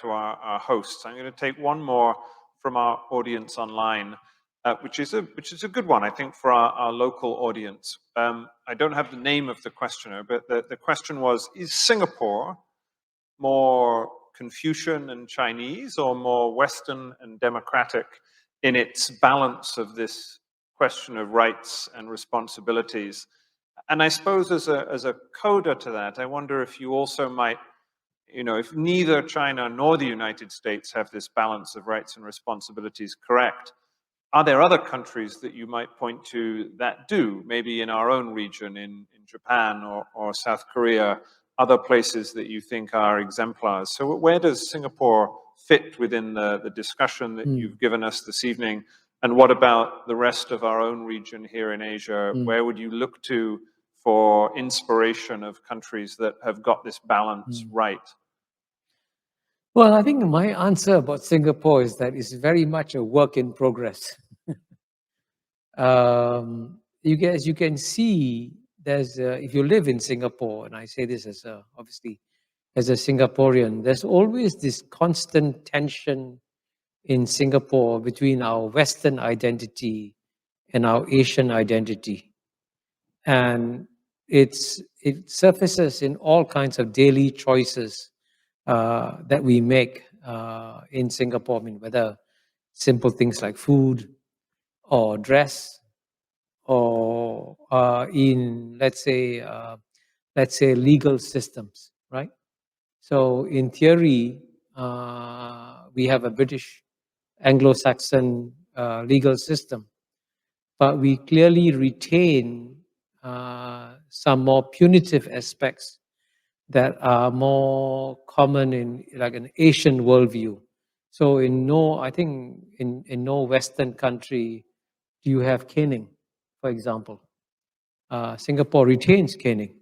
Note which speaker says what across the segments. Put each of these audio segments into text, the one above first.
Speaker 1: to our hosts. I'm going to take one more from our audience online, which is a good one, I think, for our local audience. I don't have the name of the questioner, but the question was, is Singapore more Confucian and Chinese, or more Western and democratic in its balance of this question of rights and responsibilities? And I suppose as a coda to that, I wonder if you also might, if neither China nor the United States have this balance of rights and responsibilities correct, are there other countries that you might point to that do, maybe in our own region, in Japan or South Korea, other places that you think are exemplars? So where does Singapore fit within the discussion that you've given us this evening? And what about the rest of our own region here in Asia? Where would you look to for inspiration of countries that have got this balance right?
Speaker 2: Well, I think my answer about Singapore is that it's very much a work in progress. As you can see, there's if you live in Singapore, and I say this as obviously as a Singaporean, there's always this constant tension in Singapore between our Western identity and our Asian identity, and it surfaces in all kinds of daily choices that we make in Singapore. I mean, whether simple things like food or dress, or in let's say legal systems, right? So in theory, we have a British Anglo-Saxon legal system, but we clearly retain some more punitive aspects that are more common in like an Asian worldview. So I think in no Western country do you have caning, for example. Singapore retains caning,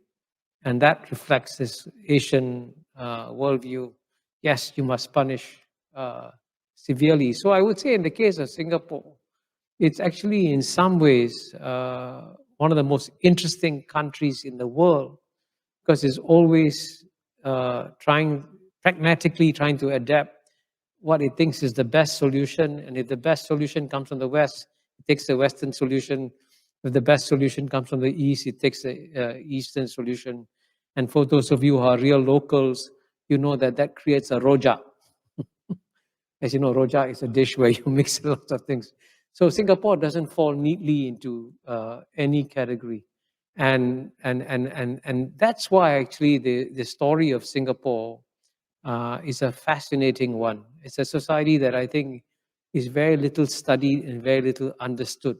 Speaker 2: and that reflects this Asian worldview. Yes, you must punish severely. So I would say in the case of Singapore, it's actually in some ways one of the most interesting countries in the world, because it's always pragmatically trying to adapt what it thinks is the best solution. And if the best solution comes from the West, it takes the Western solution. If the best solution comes from the East, it takes the Eastern solution. And for those of you who are real locals, you know that creates a rojak. As you know, rojak is a dish where you mix lots of things. So Singapore doesn't fall neatly into any category. And that's why actually the story of Singapore is a fascinating one. It's a society that I think is very little studied and very little understood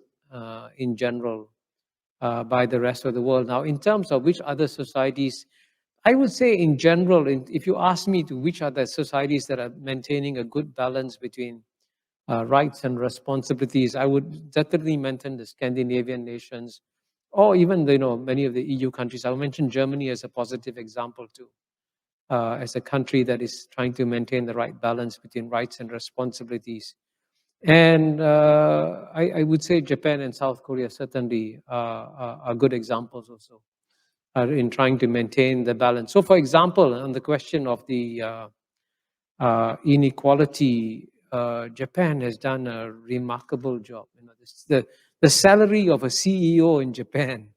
Speaker 2: in general by the rest of the world. Now, in terms of which other societies, I would say in general, if you ask me to which are the societies that are maintaining a good balance between rights and responsibilities, I would definitely mention the Scandinavian nations, or even many of the EU countries. I'll mention Germany as a positive example too, as a country that is trying to maintain the right balance between rights and responsibilities. And I would say Japan and South Korea certainly are good examples also in trying to maintain the balance. So, for example, on the question of the inequality, Japan has done a remarkable job. The salary of a CEO in Japan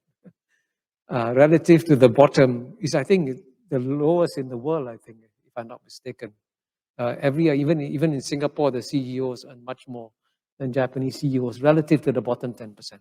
Speaker 2: relative to the bottom is, I think, the lowest in the world, I think, if I'm not mistaken. Every year, even in Singapore, the CEOs earn much more than Japanese CEOs relative to the bottom 10%.